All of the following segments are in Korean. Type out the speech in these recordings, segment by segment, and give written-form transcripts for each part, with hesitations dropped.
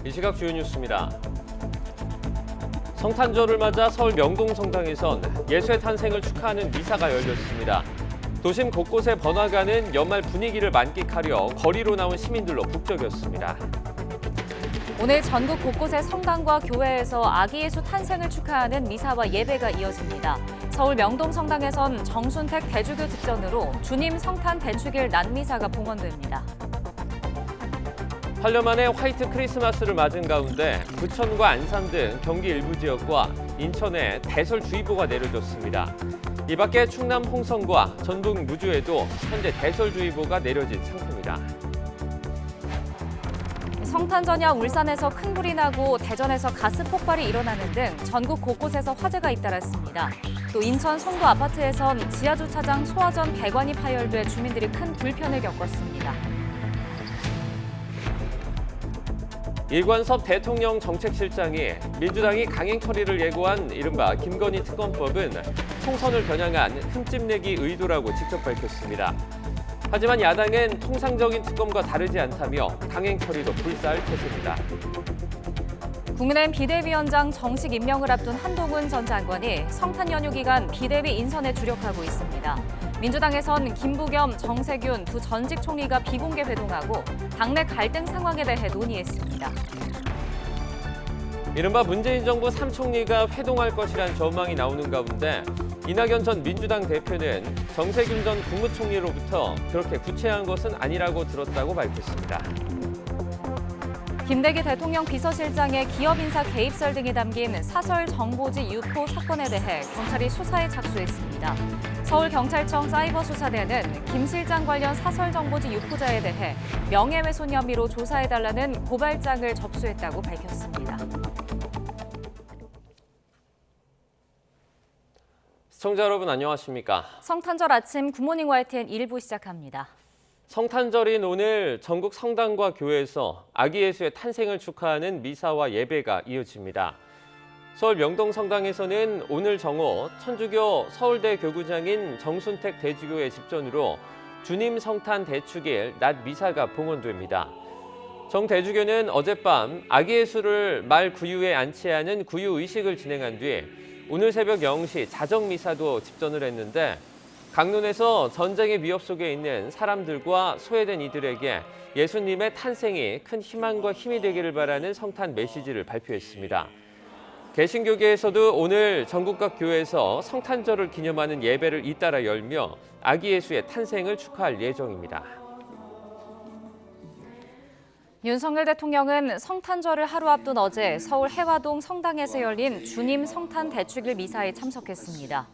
이 시각 주요 뉴스입니다. 성탄절을 맞아 서울 명동성당에선 예수의 탄생을 축하하는 미사가 열렸습니다. 도심 곳곳에 번화가는 연말 분위기를 만끽하려 거리로 나온 시민들로 북적였습니다. 오늘 전국 곳곳의 성당과 교회에서 아기 예수 탄생을 축하하는 미사와 예배가 이어집니다. 서울 명동성당에선 정순택 대주교 직전으로 주님 성탄 대축일 낮미사가 봉헌됩니다. 8년 만에 화이트 크리스마스를 맞은 가운데 부천과 안산 등 경기 일부 지역과 인천에 대설주의보가 내려졌습니다. 이 밖에 충남 홍성과 전북 무주에도 현재 대설주의보가 내려진 상태입니다. 성탄 전야 울산에서 큰 불이 나고 대전에서 가스 폭발이 일어나는 등 전국 곳곳에서 화재가 잇따랐습니다. 또 인천 송도 아파트에선 지하주차장 소화전 배관이 파열돼 주민들이 큰 불편을 겪었습니다. 일관섭 대통령 정책실장이 민주당이 강행 처리를 예고한 이른바 김건희 특검법은 총선을 겨냥한 흠집내기 의도라고 직접 밝혔습니다. 하지만 야당은 통상적인 특검과 다르지 않다며 강행 처리도 불사할 태세입니다. 국민의힘 비대위원장 정식 임명을 앞둔 한동훈 전 장관이 성탄 연휴 기간 비대위 인선에 주력하고 있습니다. 민주당에선 김부겸, 정세균 두 전직 총리가 비공개 회동하고 당내 갈등 상황에 대해 논의했습니다. 이른바 문재인 정부 3총리가 회동할 것이란 전망이 나오는 가운데 이낙연 전 민주당 대표는 정세균 전 국무총리로부터 그렇게 구체한 것은 아니라고 들었다고 밝혔습니다. 김대기 대통령 비서실장의 기업 인사 개입설 등이 담긴 사설 정보지 유포 사건에 대해 경찰이 수사에 착수했습니다. 서울경찰청 사이버수사대는 김 실장 관련 사설 정보지 유포자에 대해 명예훼손 혐의로 조사해달라는 고발장을 접수했다고 밝혔습니다. 시청자 여러분 안녕하십니까? 성탄절 아침 굿모닝 YTN 1부 시작합니다. 성탄절인 오늘 전국 성당과 교회에서 아기 예수의 탄생을 축하하는 미사와 예배가 이어집니다. 서울 명동성당에서는 오늘 정오 천주교 서울대 교구장인 정순택 대주교의 집전으로 주님 성탄 대축일 낮 미사가 봉헌됩니다. 정 대주교는 어젯밤 아기 예수를 말 구유에 안치하는 구유 의식을 진행한 뒤 오늘 새벽 0시 자정 미사도 집전을 했는데 강론에서 전쟁의 위협 속에 있는 사람들과 소외된 이들에게 예수님의 탄생이 큰 희망과 힘이 되기를 바라는 성탄 메시지를 발표했습니다. 개신교계에서도 오늘 전국 각 교회에서 성탄절을 기념하는 예배를 잇따라 열며 아기 예수의 탄생을 축하할 예정입니다. 윤석열 대통령은 성탄절을 하루 앞둔 어제 서울 해화동 성당에서 열린 주님 성탄 대축일 미사에 참석했습니다.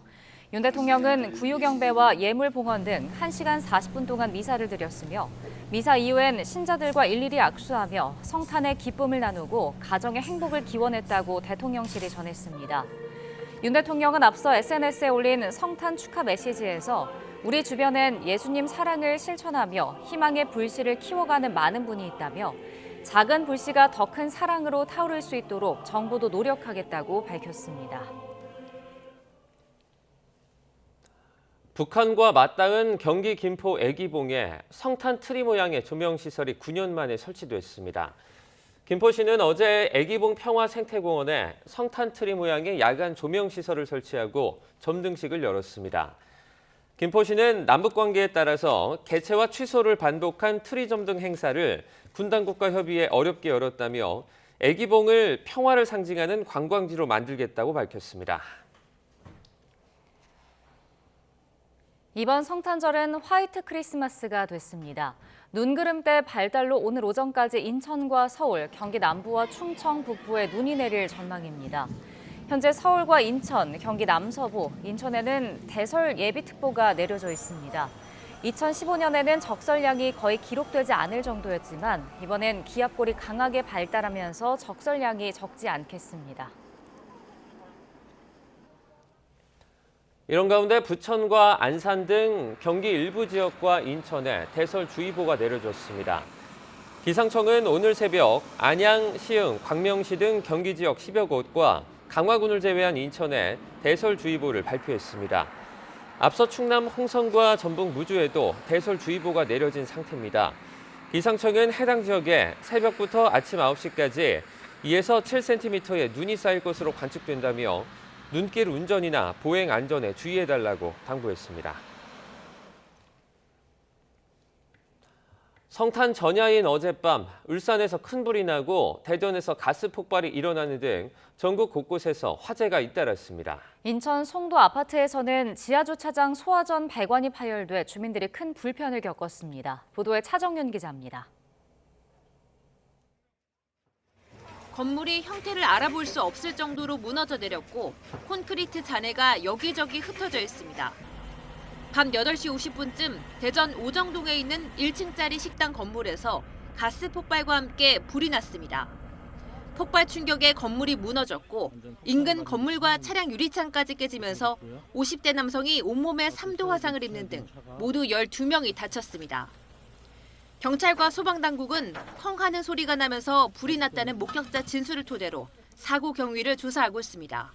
윤 대통령은 구유경배와 예물봉헌 등 1시간 40분 동안 미사를 드렸으며 미사 이후엔 신자들과 일일이 악수하며 성탄의 기쁨을 나누고 가정의 행복을 기원했다고 대통령실이 전했습니다. 윤 대통령은 앞서 SNS에 올린 성탄 축하 메시지에서 우리 주변엔 예수님 사랑을 실천하며 희망의 불씨를 키워가는 많은 분이 있다며 작은 불씨가 더 큰 사랑으로 타오를 수 있도록 정부도 노력하겠다고 밝혔습니다. 북한과 맞닿은 경기 김포 애기봉에 성탄 트리 모양의 조명시설이 9년 만에 설치됐습니다. 김포시는 어제 애기봉 평화생태공원에 성탄 트리 모양의 야간 조명시설을 설치하고 점등식을 열었습니다. 김포시는 남북관계에 따라서 개최와 취소를 반복한 트리 점등 행사를 군당국과 협의해 어렵게 열었다며 애기봉을 평화를 상징하는 관광지로 만들겠다고 밝혔습니다. 이번 성탄절은 화이트 크리스마스가 됐습니다. 눈구름대 발달로 오늘 오전까지 인천과 서울, 경기 남부와 충청 북부에 눈이 내릴 전망입니다. 현재 서울과 인천, 경기 남서부, 인천에는 대설 예비특보가 내려져 있습니다. 2015년에는 적설량이 거의 기록되지 않을 정도였지만 이번엔 기압골이 강하게 발달하면서 적설량이 적지 않겠습니다. 이런 가운데 부천과 안산 등 경기 일부 지역과 인천에 대설주의보가 내려졌습니다. 기상청은 오늘 새벽 안양, 시흥, 광명시 등 경기 지역 10여 곳과 강화군을 제외한 인천에 대설주의보를 발표했습니다. 앞서 충남 홍성과 전북 무주에도 대설주의보가 내려진 상태입니다. 기상청은 해당 지역에 새벽부터 아침 9시까지 2에서 7cm의 눈이 쌓일 것으로 관측된다며 눈길 운전이나 보행 안전에 주의해달라고 당부했습니다. 성탄 전야인 어젯밤 울산에서 큰 불이 나고 대전에서 가스 폭발이 일어나는 등 전국 곳곳에서 화재가 잇따랐습니다. 인천 송도 아파트에서는 지하주차장 소화전 배관이 파열돼 주민들이 큰 불편을 겪었습니다. 보도에 차정윤 기자입니다. 건물이 형태를 알아볼 수 없을 정도로 무너져 내렸고 콘크리트 잔해가 여기저기 흩어져 있습니다. 밤 8시 50분쯤 대전 오정동에 있는 1층짜리 식당 건물에서 가스 폭발과 함께 불이 났습니다. 폭발 충격에 건물이 무너졌고 인근 건물과 차량 유리창까지 깨지면서 50대 남성이 온몸에 3도 화상을 입는 등 모두 12명이 다쳤습니다. 경찰과 소방당국은 펑 하는 소리가 나면서 불이 났다는 목격자 진술을 토대로 사고 경위를 조사하고 있습니다.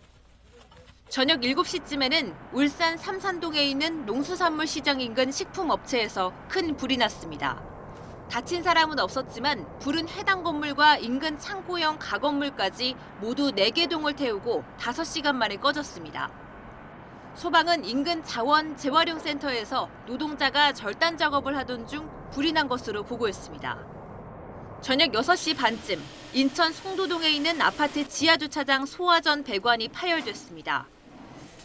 저녁 7시쯤에는 울산 삼산동에 있는 농수산물 시장 인근 식품업체에서 큰 불이 났습니다. 다친 사람은 없었지만 불은 해당 건물과 인근 창고형 가건물까지 모두 4개 동을 태우고 5시간 만에 꺼졌습니다. 소방은 인근 자원 재활용센터에서 노동자가 절단 작업을 하던 중 불이 난 것으로 보고했습니다. 저녁 6시 반쯤 인천 송도동에 있는 아파트 지하주차장 소화전 배관이 파열됐습니다.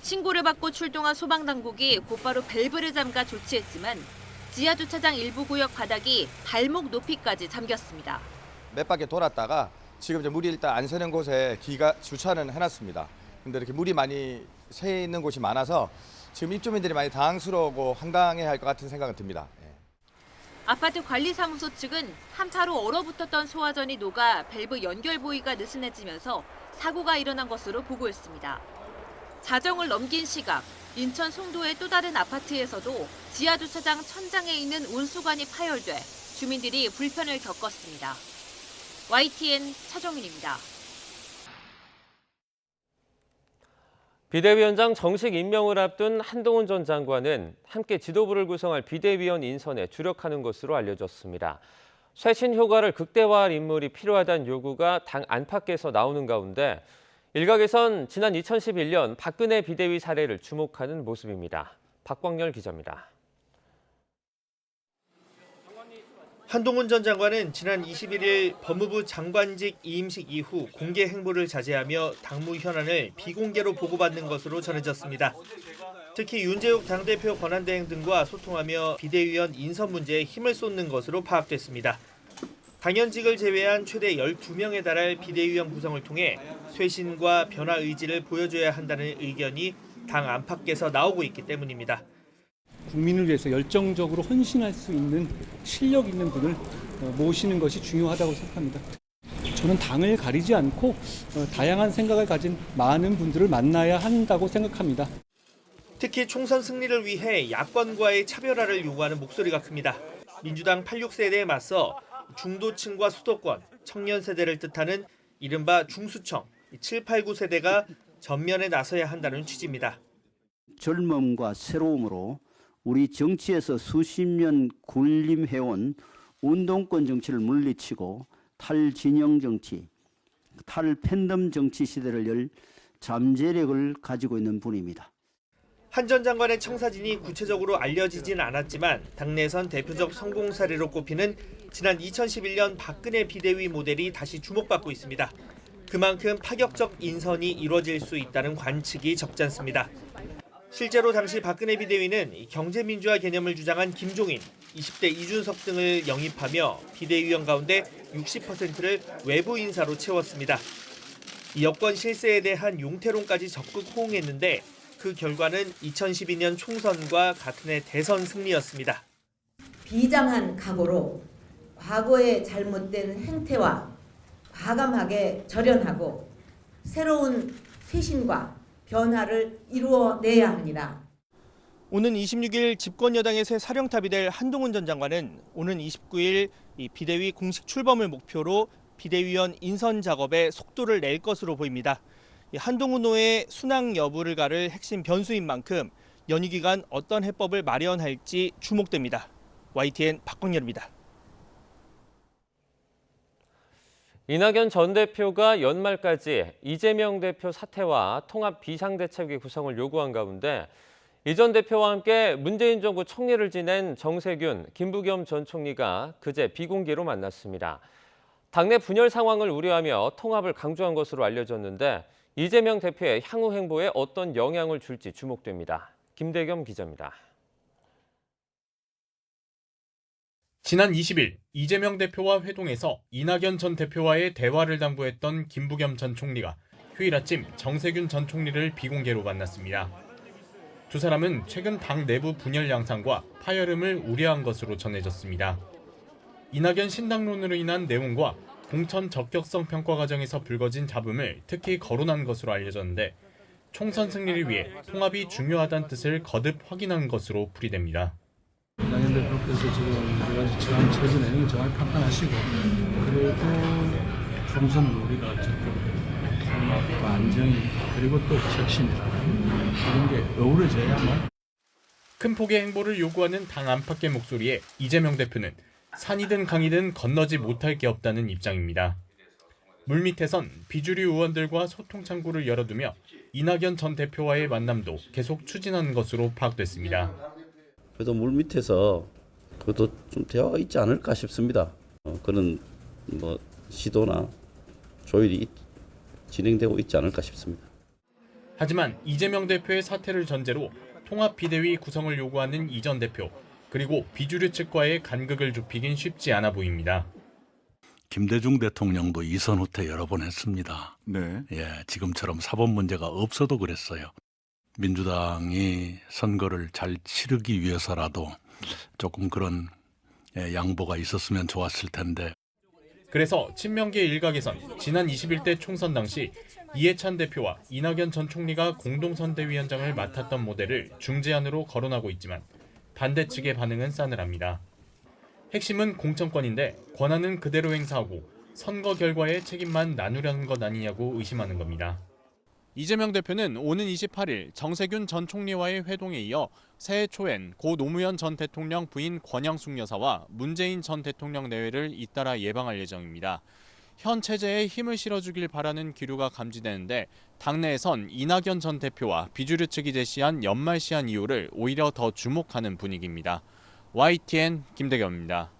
신고를 받고 출동한 소방당국이 곧바로 밸브를 잠가 조치했지만 지하주차장 일부 구역 바닥이 발목 높이까지 잠겼습니다. 몇 바퀴 돌았다가 지금 이제 물이 일단 안 새는 곳에 주차는 해놨습니다. 근데 이렇게 물이 많이 새 있는 곳이 많아서 지금 입주민들이 많이 당황스러우고 황당해할 것 같은 생각은 듭니다. 아파트 관리사무소 측은 한파로 얼어붙었던 소화전이 녹아 밸브 연결 부위가 느슨해지면서 사고가 일어난 것으로 보고했습니다. 자정을 넘긴 시각, 인천 송도의 또 다른 아파트에서도 지하주차장 천장에 있는 온수관이 파열돼 주민들이 불편을 겪었습니다. YTN 차정윤입니다. 비대위원장 정식 임명을 앞둔 한동훈 전 장관은 함께 지도부를 구성할 비대위원 인선에 주력하는 것으로 알려졌습니다. 쇄신 효과를 극대화할 인물이 필요하다는 요구가 당 안팎에서 나오는 가운데 일각에선 지난 2011년 박근혜 비대위 사례를 주목하는 모습입니다. 박광열 기자입니다. 한동훈 전 장관은 지난 21일 법무부 장관직 이임식 이후 공개 행보를 자제하며 당무 현안을 비공개로 보고받는 것으로 전해졌습니다. 특히 윤재욱 당대표 권한대행 등과 소통하며 비대위원 인선 문제에 힘을 쏟는 것으로 파악됐습니다. 당연직을 제외한 최대 12명에 달할 비대위원 구성을 통해 쇄신과 변화 의지를 보여줘야 한다는 의견이 당 안팎에서 나오고 있기 때문입니다. 국민을 위해서 열정적으로 헌신할 수 있는 실력 있는 분을 모시는 것이 중요하다고 생각합니다. 저는 당을 가리지 않고 다양한 생각을 가진 많은 분들을 만나야 한다고 생각합니다. 특히 총선 승리를 위해 야권과의 차별화를 요구하는 목소리가 큽니다. 민주당 86세대에 맞서 중도층과 수도권, 청년 세대를 뜻하는 이른바 중수청, 7, 8, 9세대가 전면에 나서야 한다는 취지입니다. 젊음과 새로움으로 우리 정치에서 수십 년 군림해온 운동권 정치를 물리치고 탈진영 정치, 탈팬덤 정치 시대를 열 잠재력을 가지고 있는 분입니다. 한 전 장관의 청사진이 구체적으로 알려지진 않았지만 당내에선 대표적 성공 사례로 꼽히는 지난 2011년 박근혜 비대위 모델이 다시 주목받고 있습니다. 그만큼 파격적 인선이 이루어질 수 있다는 관측이 적지 않습니다. 실제로 당시 박근혜 비대위는 경제민주화 개념을 주장한 김종인, 20대 이준석 등을 영입하며 비대위원 가운데 60%를 외부 인사로 채웠습니다. 이 여권 실세에 대한 용태론까지 적극 호응했는데 그 결과는 2012년 총선과 같은 해 대선 승리였습니다. 비장한 각오로 과거의 잘못된 행태와 과감하게 절연하고 새로운 쇄신과 변화를 이루어내야 합니다. 오는 26일 집권여당의 새 사령탑이 될 한동훈 전 장관은 오는 29일 이 비대위 공식 출범을 목표로 비대위원 인선 작업에 속도를 낼 것으로 보입니다. 한동훈호의 순항 여부를 가를 핵심 변수인 만큼 연휴 기간 어떤 해법을 마련할지 주목됩니다. YTN 박광열입니다. 이낙연 전 대표가 연말까지 이재명 대표 사퇴와 통합 비상대책위 구성을 요구한 가운데 이 전 대표와 함께 문재인 정부 총리를 지낸 정세균, 김부겸 전 총리가 그제 비공개로 만났습니다. 당내 분열 상황을 우려하며 통합을 강조한 것으로 알려졌는데 이재명 대표의 향후 행보에 어떤 영향을 줄지 주목됩니다. 김대겸 기자입니다. 지난 20일 이재명 대표와 회동에서 이낙연 전 대표와의 대화를 당부했던 김부겸 전 총리가 휴일 아침 정세균 전 총리를 비공개로 만났습니다. 두 사람은 최근 당 내부 분열 양상과 파열음을 우려한 것으로 전해졌습니다. 이낙연 신당론으로 인한 내용과 공천 적격성 평가 과정에서 불거진 잡음을 특히 거론한 것으로 알려졌는데 총선 승리를 위해 통합이 중요하다는 뜻을 거듭 확인한 것으로 풀이됩니다. 이낙연 대표께서 지금 여러 가지 지난 최근 내용을 정확히 판단하시고 그래도 총선 우리가 어쨌든 통합과 안정이 그리고 또 혁신이라는 이런 게 어우러져야만 큰 폭의 행보를 요구하는 당 안팎의 목소리에 이재명 대표는 산이든 강이든 건너지 못할 게 없다는 입장입니다. 물밑에선 비주류 의원들과 소통 창구를 열어두며 이낙연 전 대표와의 만남도 계속 추진하는 것으로 파악됐습니다. 그래도 물밑에서 그것도 좀 대화가 있지 않을까 싶습니다. 그런 시도나 조율이 진행되고 있지 않을까 싶습니다. 하지만 이재명 대표의 사퇴를 전제로 통합 비대위 구성을 요구하는 이 전 대표 그리고 비주류 측과의 간극을 좁히긴 쉽지 않아 보입니다. 김대중 대통령도 이선 후퇴 여러 번 했습니다. 네. 지금처럼 사법 문제가 없어도 그랬어요. 민주당이 선거를 잘 치르기 위해서라도 조금 그런 양보가 있었으면 좋았을 텐데. 그래서 친명계 일각에선 지난 21대 총선 당시 이해찬 대표와 이낙연 전 총리가 공동선대위원장을 맡았던 모델을 중재안으로 거론하고 있지만 반대 측의 반응은 싸늘합니다. 핵심은 공천권인데 권한은 그대로 행사하고 선거 결과의 책임만 나누려는 것 아니냐고 의심하는 겁니다. 이재명 대표는 오는 28일 정세균 전 총리와의 회동에 이어 새해 초엔 고 노무현 전 대통령 부인 권양숙 여사와 문재인 전 대통령 내외를 잇따라 예방할 예정입니다. 현 체제에 힘을 실어주길 바라는 기류가 감지되는데 당내에선 이낙연 전 대표와 비주류 측이 제시한 연말 시한 이유를 오히려 더 주목하는 분위기입니다. YTN 김대겸입니다.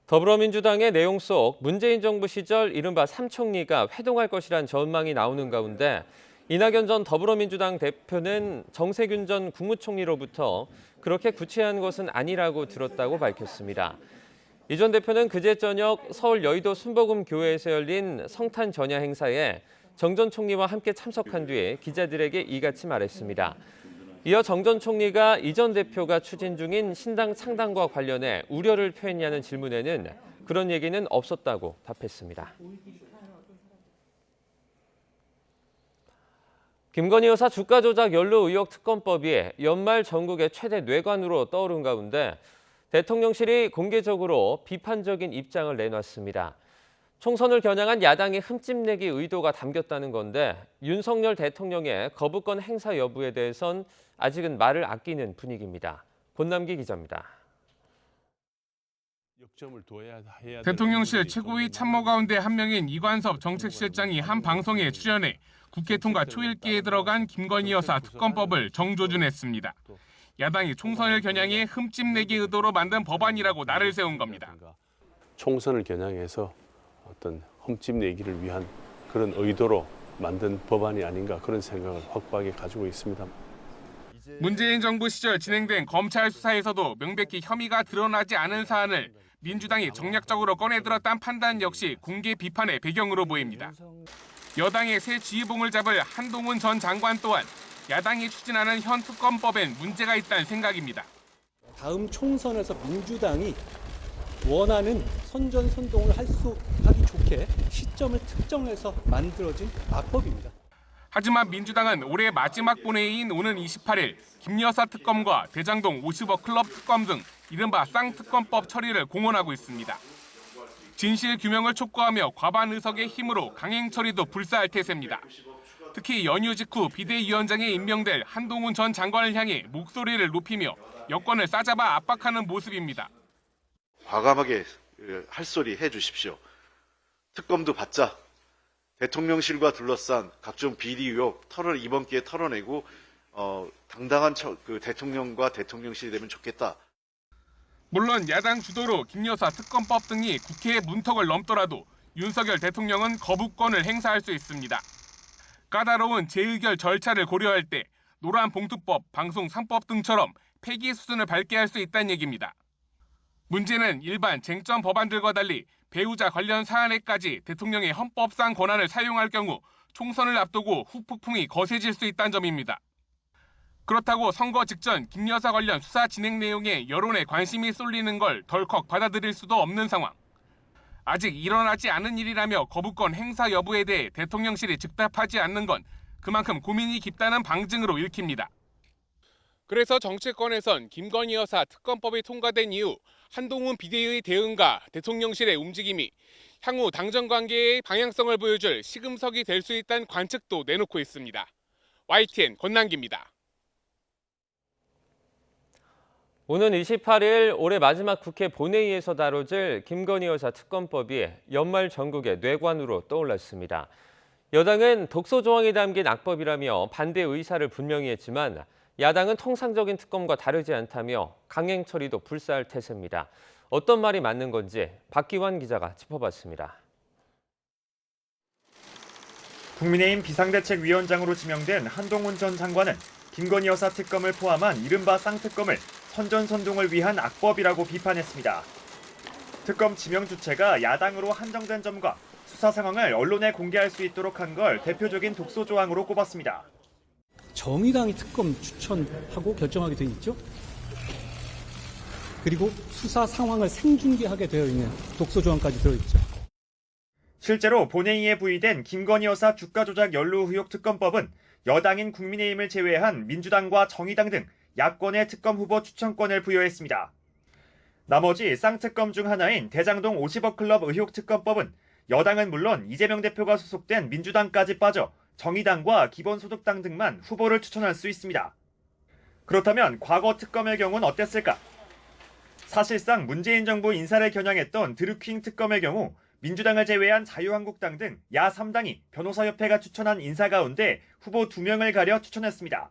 더불어민주당의 내용 속 문재인 정부 시절 이른바 삼총리가 회동할 것이란 전망이 나오는 가운데 이낙연 전 더불어민주당 대표는 정세균 전 국무총리로부터 그렇게 구체한 것은 아니라고 들었다고 밝혔습니다. 이 전 대표는 그제 저녁 서울 여의도 순복음 교회에서 열린 성탄 전야 행사에 정 전 총리와 함께 참석한 뒤에 기자들에게 이같이 말했습니다. 이어 정 전 총리가 이 전 대표가 추진 중인 신당 창당과 관련해 우려를 표했냐는 질문에는 그런 얘기는 없었다고 답했습니다. 김건희 여사 주가 조작 연루 의혹 특검법이 연말 전국의 최대 뇌관으로 떠오른 가운데 대통령실이 공개적으로 비판적인 입장을 내놨습니다. 총선을 겨냥한 야당의 흠집내기 의도가 담겼다는 건데 윤석열 대통령의 거부권 행사 여부에 대해선 아직은 말을 아끼는 분위기입니다. 권남기 기자입니다. 대통령실 최고위 참모 가운데 한 명인 이관섭 정책실장이 한 방송에 출연해 국회 통과 초읽기에 들어간 김건희 여사 특검법을 정조준했습니다. 야당이 총선을 겨냥해 흠집내기 의도로 만든 법안이라고 날을 세운 겁니다. 총선을 겨냥해서 어떤 흠집내기를 위한 그런 의도로 만든 법안이 아닌가 그런 생각을 확고하게 가지고 있습니다. 문재인 정부 시절 진행된 검찰 수사에서도 명백히 혐의가 드러나지 않은 사안을 민주당이 정략적으로 꺼내들었다는 판단 역시 공개 비판의 배경으로 보입니다. 여당의 새 지휘봉을 잡을 한동훈 전 장관 또한 야당이 추진하는 현 특검법엔 문제가 있다는 생각입니다. 다음 총선에서 민주당이 원하는 선전선동을 하기 좋게 시점을 특정해서 만들어진 악법입니다. 하지만 민주당은 올해 마지막 본회의인 오는 28일 김여사 특검과 대장동 50억 클럽 특검 등 이른바 쌍특검법 처리를 공언하고 있습니다. 진실 규명을 촉구하며 과반 의석의 힘으로 강행 처리도 불사할 태세입니다. 특히 연휴 직후 비대위원장에 임명될 한동훈 전 장관을 향해 목소리를 높이며 여권을 싸잡아 압박하는 모습입니다. 과감하게 할 소리 해주십시오. 특검도 받자. 대통령실과 둘러싼 각종 비리 의혹 이번 기회에 털어내고 당당한 대통령과 대통령실이 되면 좋겠다. 물론 야당 주도로 김여사 특검법 등이 국회의 문턱을 넘더라도 윤석열 대통령은 거부권을 행사할 수 있습니다. 까다로운 재의결 절차를 고려할 때 노란봉투법, 방송 3법 등처럼 폐기 수순을 밟게 할 수 있다는 얘기입니다. 문제는 일반 쟁점 법안들과 달리 배우자 관련 사안에까지 대통령의 헌법상 권한을 사용할 경우 총선을 앞두고 후폭풍이 거세질 수 있다는 점입니다. 그렇다고 선거 직전 김 여사 관련 수사 진행 내용에 여론의 관심이 쏠리는 걸 덜컥 받아들일 수도 없는 상황. 아직 일어나지 않은 일이라며 거부권 행사 여부에 대해 대통령실이 즉답하지 않는 건 그만큼 고민이 깊다는 방증으로 읽힙니다. 그래서 정치권에선 김건희 여사 특검법이 통과된 이후 한동훈 비대위의 대응과 대통령실의 움직임이 향후 당정 관계의 방향성을 보여줄 시금석이 될 수 있다는 관측도 내놓고 있습니다. YTN 권남기입니다. 오는 28일 올해 마지막 국회 본회의에서 다뤄질 김건희 여사 특검법이 연말 전국의 뇌관으로 떠올랐습니다. 여당은 독소 조항이 담긴 악법이라며 반대 의사를 분명히 했지만 야당은 통상적인 특검과 다르지 않다며 강행 처리도 불사할 태세입니다. 어떤 말이 맞는 건지 박기환 기자가 짚어봤습니다. 국민의힘 비상대책위원장으로 지명된 한동훈 전 장관은 김건희 여사 특검을 포함한 이른바 쌍특검을 선전선동을 위한 악법이라고 비판했습니다. 특검 지명 주체가 야당으로 한정된 점과 수사 상황을 언론에 공개할 수 있도록 한 걸 대표적인 독소 조항으로 꼽았습니다. 정의당이 특검 추천하고 결정하게 돼 있죠. 그리고 수사 상황을 생중계하게 되어 있는 독소 조항까지 들어있죠. 실제로 본회의에 부의된 김건희 여사 주가 조작 연루 의혹 특검법은 여당인 국민의힘을 제외한 민주당과 정의당 등 야권의 특검 후보 추천권을 부여했습니다. 나머지 쌍특검 중 하나인 대장동 50억 클럽 의혹 특검법은 여당은 물론 이재명 대표가 소속된 민주당까지 빠져 정의당과 기본소득당 등만 후보를 추천할 수 있습니다. 그렇다면 과거 특검의 경우는 어땠을까? 사실상 문재인 정부 인사를 겨냥했던 드루킹 특검의 경우 민주당을 제외한 자유한국당 등 야 3당이 변호사협회가 추천한 인사 가운데 후보 2명을 가려 추천했습니다.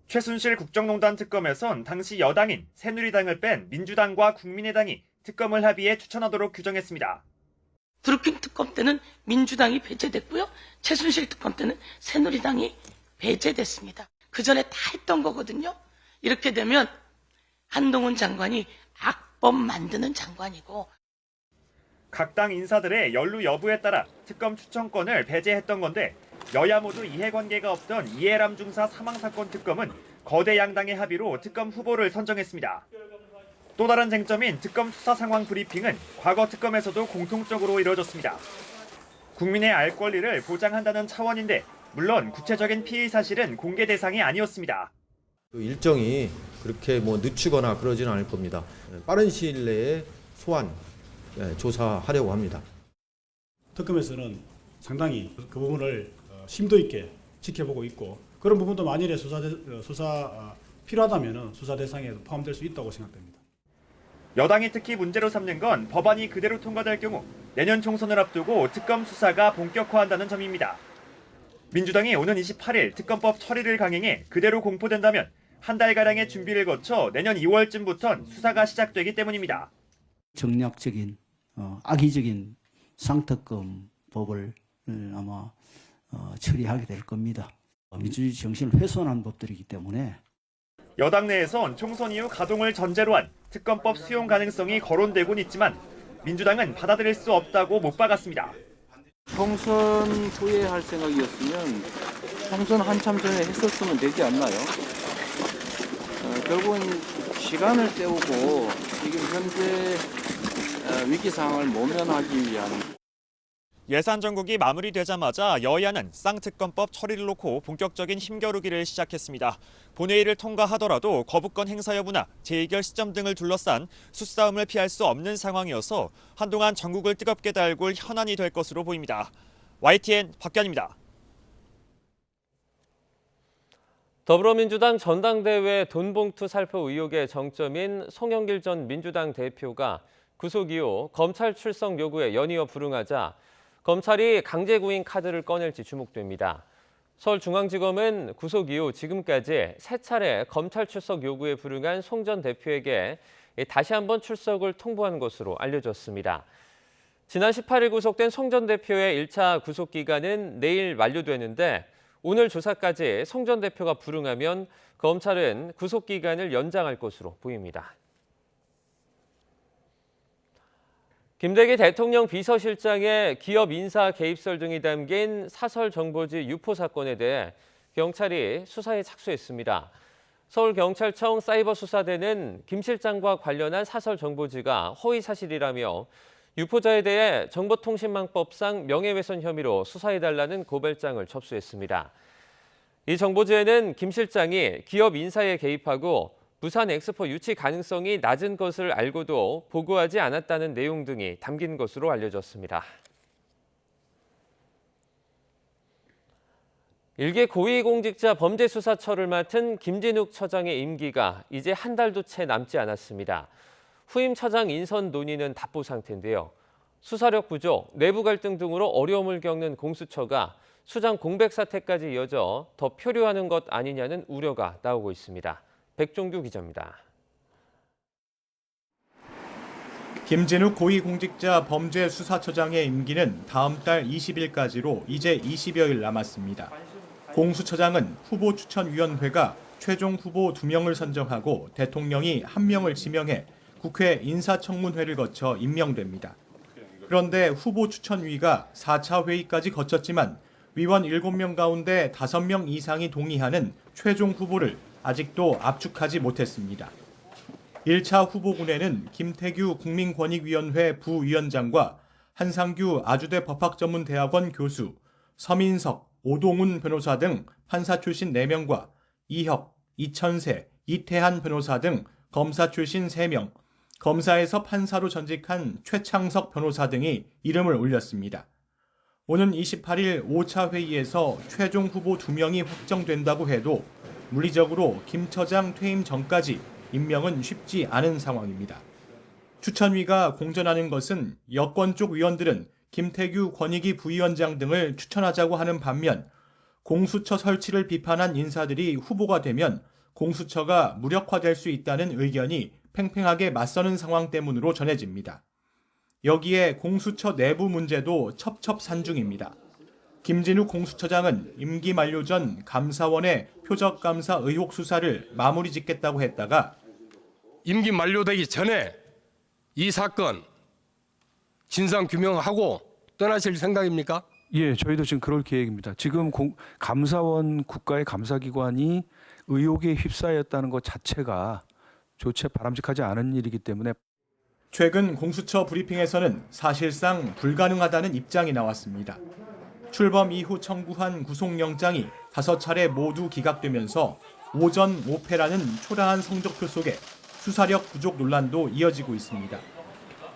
최순실 국정농단 특검에선 당시 여당인 새누리당을 뺀 민주당과 국민의당이 특검을 합의해 추천하도록 규정했습니다. 드루킹 특검 때는 민주당이 배제됐고요. 최순실 특검 때는 새누리당이 배제됐습니다. 그 전에 다 했던 거거든요. 이렇게 되면 한동훈 장관이 악법 만드는 장관이고 각 당 인사들의 연루 여부에 따라 특검 추천권을 배제했던 건데 여야 모두 이해관계가 없던 이해람 중사 사망사건 특검은 거대 양당의 합의로 특검 후보를 선정했습니다. 또 다른 쟁점인 특검 수사 상황 브리핑은 과거 특검에서도 공통적으로 이루어졌습니다. 국민의 알 권리를 보장한다는 차원인데 물론 구체적인 피의 사실은 공개 대상이 아니었습니다. 일정이 그렇게 늦추거나 그러지는 않을 겁니다. 빠른 시일 내에 소환, 조사하려고 합니다. 특검에서는 상당히 그 부분을 심도 있게 지켜보고 있고 그런 부분도 만일에 수사 필요하다면 수사 대상에 포함될 수 있다고 생각됩니다. 여당이 특히 문제로 삼는 건 법안이 그대로 통과될 경우 내년 총선을 앞두고 특검 수사가 본격화한다는 점입니다. 민주당이 오는 28일 특검법 처리를 강행해 그대로 공포된다면 한 달가량의 준비를 거쳐 내년 2월쯤부터 수사가 시작되기 때문입니다. 정략적인 악의적인 쌍특검법을 아마 처리하게 될 겁니다. 민주주의 정신을 훼손한 법들이기 때문에 여당 내에선 총선 이후 가동을 전제로 한 특검법 수용 가능성이 거론되곤 있지만 민주당은 받아들일 수 없다고 못 박았습니다. 총선 후에 할 생각이었으면 총선 한참 전에 했었으면 되지 않나요? 결국은 시간을 때우고 지금 현재 위기 상황을 모면하기 위한 예산 전국이 마무리되자마자 여야는 쌍특검법 처리를 놓고 본격적인 힘겨루기를 시작했습니다. 본회의를 통과하더라도 거부권 행사 여부나 재의결 시점 등을 둘러싼 수싸움을 피할 수 없는 상황이어서 한동안 전국을 뜨겁게 달굴 현안이 될 것으로 보입니다. YTN 박기환입니다. 더불어민주당 전당대회 돈봉투 살포 의혹의 정점인 송영길 전 민주당 대표가 구속 이후 검찰 출석 요구에 연이어 불응하자 검찰이 강제 구인 카드를 꺼낼지 주목됩니다. 서울중앙지검은 구속 이후 지금까지 3차례 검찰 출석 요구에 불응한 송 전 대표에게 다시 한번 출석을 통보한 것으로 알려졌습니다. 지난 18일 구속된 송 전 대표의 1차 구속 기간은 내일 만료되는데 오늘 조사까지 송 전 대표가 불응하면 검찰은 구속 기간을 연장할 것으로 보입니다. 김대기 대통령 비서실장의 기업 인사 개입설 등이 담긴 사설 정보지 유포 사건에 대해 경찰이 수사에 착수했습니다. 서울경찰청 사이버수사대는 김 실장과 관련한 사설 정보지가 허위 사실이라며 유포자에 대해 정보통신망법상 명예훼손 혐의로 수사해달라는 고발장을 접수했습니다. 이 정보지에는 김 실장이 기업 인사에 개입하고 부산 엑스포 유치 가능성이 낮은 것을 알고도 보고하지 않았다는 내용 등이 담긴 것으로 알려졌습니다. 일개 고위공직자 범죄수사처를 맡은 김진욱 처장의 임기가 이제 한 달도 채 남지 않았습니다. 후임 처장 인선 논의는 답보 상태인데요. 수사력 부족, 내부 갈등 등으로 어려움을 겪는 공수처가 수장 공백 사태까지 이어져 더 표류하는 것 아니냐는 우려가 나오고 있습니다. 백종규 기자입니다. 김진욱 고위공직자 범죄수사처장의 임기는 다음 달 20일까지로 이제 20여일 남았습니다. 공수처장은 후보추천위원회가 최종 후보 2명을 선정하고 대통령이 1명을 지명해 국회 인사청문회를 거쳐 임명됩니다. 그런데 후보추천위가 4차 회의까지 거쳤지만 위원 7명 가운데 5명 이상이 동의하는 최종 후보를 아직도 압축하지 못했습니다. 1차 후보군에는 김태규 국민권익위원회 부위원장과 한상규 아주대 법학전문대학원 교수, 서민석, 오동훈 변호사 등 판사 출신 4명과 이혁, 이천세, 이태한 변호사 등 검사 출신 3명, 검사에서 판사로 전직한 최창석 변호사 등이 이름을 올렸습니다. 오는 28일 5차 회의에서 최종 후보 2명이 확정된다고 해도 물리적으로 김 처장 퇴임 전까지 임명은 쉽지 않은 상황입니다. 추천위가 공전하는 것은 여권 쪽 위원들은 김태규 권익위 부위원장 등을 추천하자고 하는 반면 공수처 설치를 비판한 인사들이 후보가 되면 공수처가 무력화될 수 있다는 의견이 팽팽하게 맞서는 상황 때문으로 전해집니다. 여기에 공수처 내부 문제도 첩첩산중입니다. 김진욱 공수처장은 임기 만료 전 감사원의 표적감사 의혹 수사를 마무리 짓겠다고 했다가 임기 만료되기 전에 이 사건 진상 규명하고 떠나실 생각입니까? 예, 저희도 지금 그럴 계획입니다. 지금 감사원 국가의 감사기관이 의혹에 휩싸였다는 것 자체가 조차 바람직하지 않은 일이기 때문에 최근 공수처 브리핑에서는 사실상 불가능하다는 입장이 나왔습니다. 출범 이후 청구한 구속영장이 5차례 모두 기각되면서 오전 5패라는 초라한 성적표 속에 수사력 부족 논란도 이어지고 있습니다.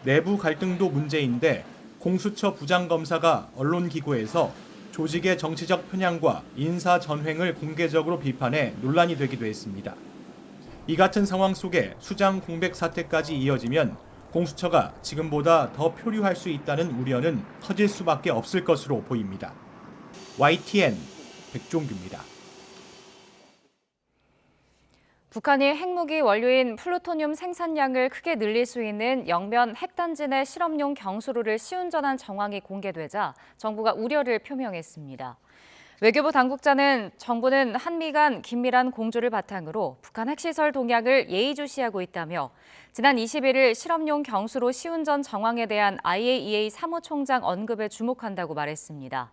내부 갈등도 문제인데 공수처 부장검사가 언론기고에서 조직의 정치적 편향과 인사 전횡을 공개적으로 비판해 논란이 되기도 했습니다. 이 같은 상황 속에 수장 공백 사태까지 이어지면 공수처가 지금보다 더 표류할 수 있다는 우려는 커질 수밖에 없을 것으로 보입니다. YTN 백종규입니다. 북한이 핵무기 원료인 플루토늄 생산량을 크게 늘릴 수 있는 영변 핵단지 내 실험용 경수로를 시운전한 정황이 공개되자 정부가 우려를 표명했습니다. 외교부 당국자는 정부는 한미 간 긴밀한 공조를 바탕으로 북한 핵시설 동향을 예의주시하고 있다며 지난 21일 실험용 경수로 시운전 정황에 대한 IAEA 사무총장 언급에 주목한다고 말했습니다.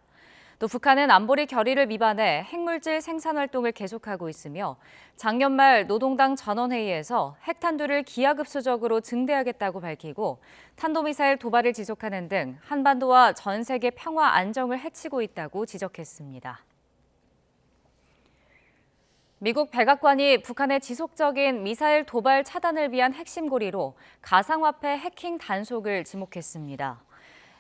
또 북한은 안보리 결의를 위반해 핵물질 생산 활동을 계속하고 있으며 작년 말 노동당 전원회의에서 핵탄두를 기하급수적으로 증대하겠다고 밝히고 탄도미사일 도발을 지속하는 등 한반도와 전 세계 평화 안정을 해치고 있다고 지적했습니다. 미국 백악관이 북한의 지속적인 미사일 도발 차단을 위한 핵심 고리로 가상화폐 해킹 단속을 지목했습니다.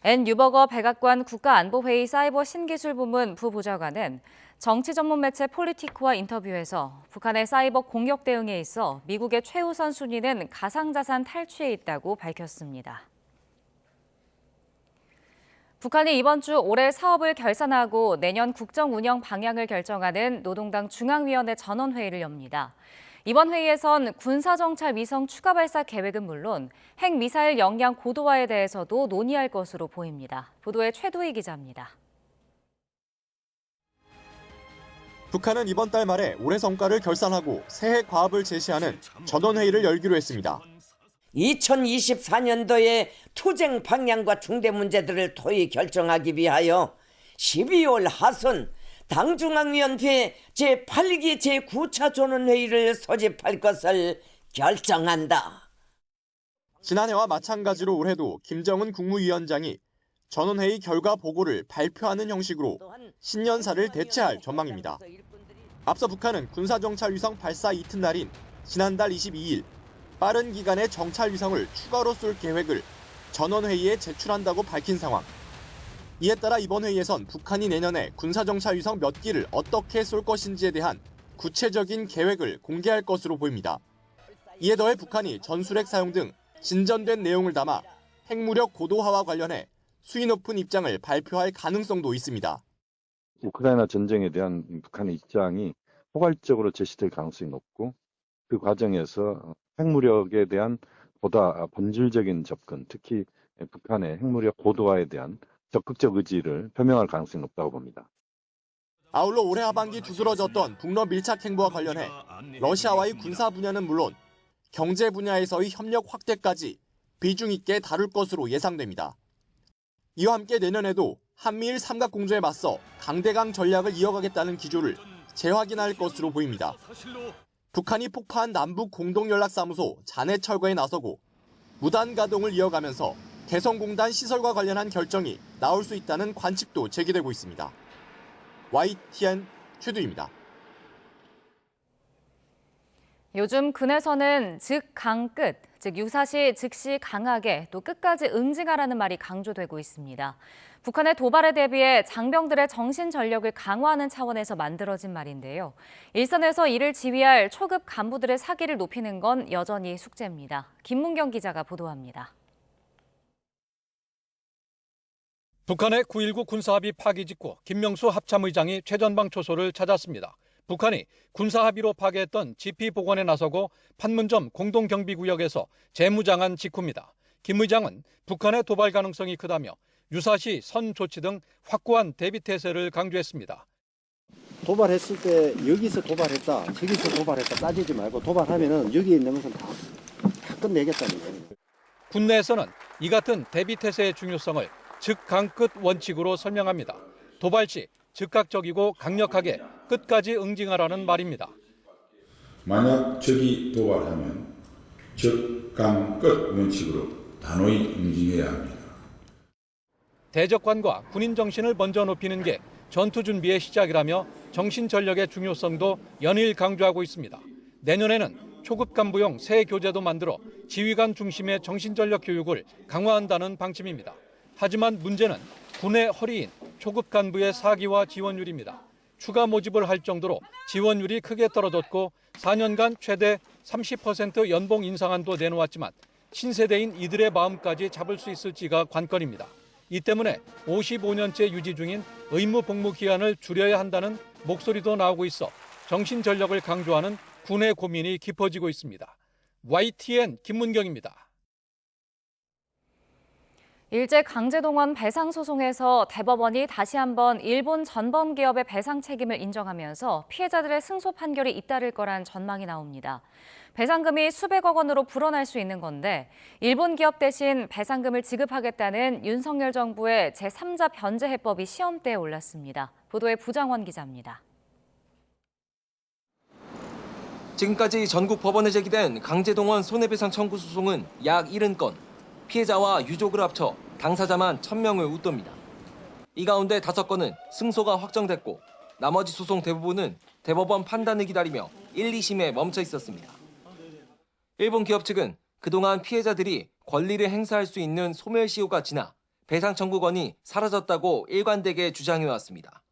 앤 유버거 백악관 국가안보회의 사이버 신기술부문 부보좌관은 정치 전문 매체 폴리티코와 인터뷰에서 북한의 사이버 공격 대응에 있어 미국의 최우선 순위는 가상자산 탈취에 있다고 밝혔습니다. 북한이 이번 주 올해 사업을 결산하고 내년 국정 운영 방향을 결정하는 노동당 중앙위원회 전원회의를 엽니다. 이번 회의에선 군사정찰 위성 추가 발사 계획은 물론 핵미사일 역량 고도화에 대해서도 논의할 것으로 보입니다. 보도에 최도희 기자입니다. 북한은 이번 달 말에 올해 성과를 결산하고 새해 과업을 제시하는 전원회의를 열기로 했습니다. 2024년도에 투쟁 방향과 중대 문제들을 토의 결정하기 위하여 12월 하순 당중앙위원회 제8기 제9차 전원회의를 소집할 것을 결정한다. 지난해와 마찬가지로 올해도 김정은 국무위원장이 전원회의 결과 보고를 발표하는 형식으로 신년사를 대체할 전망입니다. 앞서 북한은 군사정찰 위성 발사 이튿날인 지난달 22일 빠른 기간의 정찰 위성을 추가로 쏠 계획을 전원회의에 제출한다고 밝힌 상황. 이에 따라 이번 회의에선 북한이 내년에 군사정찰 위성 몇 기를 어떻게 쏠 것인지에 대한 구체적인 계획을 공개할 것으로 보입니다. 이에 더해 북한이 전술핵 사용 등 진전된 내용을 담아 핵무력 고도화와 관련해 수위 높은 입장을 발표할 가능성도 있습니다. 우크라이나 전쟁에 대한 북한의 입장이 포괄적으로 제시될 가능성이 높고 그 과정에서 핵무력에 대한 보다 본질적인 접근, 특히 북한의 핵무력 고도화에 대한 적극적 의지를 표명할 가능성이 높다고 봅니다. 아울러 올해 하반기 두드러졌던 북러 밀착 행보와 관련해 러시아와의 군사 분야는 물론 경제 분야에서의 협력 확대까지 비중 있게 다룰 것으로 예상됩니다. 이와 함께 내년에도 한미일 삼각공조에 맞서 강대강 전략을 이어가겠다는 기조를 재확인할 것으로 보입니다. 북한이 폭파한 남북 공동연락사무소 잔해 철거에 나서고 무단 가동을 이어가면서 개성공단 시설과 관련한 결정이 나올 수 있다는 관측도 제기되고 있습니다. YTN 최두입니다. 요즘 근에서는 즉 유사시 즉시 강하게 또 끝까지 응징하라는 말이 강조되고 있습니다. 북한의 도발에 대비해 장병들의 정신 전력을 강화하는 차원에서 만들어진 말인데요. 일선에서 이를 지휘할 초급 간부들의 사기를 높이는 건 여전히 숙제입니다. 김문경 기자가 보도합니다. 북한의 9.19 군사합의 파기 직후 김명수 합참의장이 최전방 초소를 찾았습니다. 북한이 군사합의로 파괴했던 지피복원에 나서고 판문점 공동경비구역에서 재무장한 직후입니다. 김 의장은 북한의 도발 가능성이 크다며 유사시 선 조치 등 확고한 대비태세를 강조했습니다. 도발했을 때 여기서 도발했다, 저기서 도발했다 따지지 말고 도발하면은 여기에 있는 것은 다 끝내겠다는 거예요. 군내에서는 이 같은 대비태세의 중요성을 즉강끝 원칙으로 설명합니다. 도발 시 즉각적이고 강력하게 끝까지 응징하라는 말입니다. 만약 적이 도발하면 즉강끝 원칙으로 단호히 응징해야 합니다. 대적관과 군인 정신을 먼저 높이는 게 전투 준비의 시작이라며 정신 전력의 중요성도 연일 강조하고 있습니다. 내년에는 초급 간부용 새 교재도 만들어 지휘관 중심의 정신 전력 교육을 강화한다는 방침입니다. 하지만 문제는 군의 허리인 초급 간부의 사기와 지원율입니다. 추가 모집을 할 정도로 지원율이 크게 떨어졌고 4년간 최대 30% 연봉 인상안도 내놓았지만 신세대인 이들의 마음까지 잡을 수 있을지가 관건입니다. 이 때문에 55년째 유지 중인 의무 복무 기한을 줄여야 한다는 목소리도 나오고 있어 정신 전력을 강조하는 군의 고민이 깊어지고 있습니다. YTN 김문경입니다. 일제 강제동원 배상 소송에서 대법원이 다시 한번 일본 전범 기업의 배상 책임을 인정하면서 피해자들의 승소 판결이 잇따를 거란 전망이 나옵니다. 배상금이 수백억 원으로 불어날 수 있는 건데 일본 기업 대신 배상금을 지급하겠다는 윤석열 정부의 제3자 변제 해법이 시험대에 올랐습니다. 보도에 부장원 기자입니다. 지금까지 전국 법원에 제기된 강제동원 손해배상 청구 소송은 약 70건. 피해자와 유족을 합쳐 당사자만 1000명을 웃돕니다. 이 가운데 5건은 승소가 확정됐고 나머지 소송 대부분은 대법원 판단을 기다리며 1, 2심에 멈춰 있었습니다. 일본 기업 측은 그동안 피해자들이 권리를 행사할 수 있는 소멸시효가 지나 배상 청구권이 사라졌다고 일관되게 주장해왔습니다.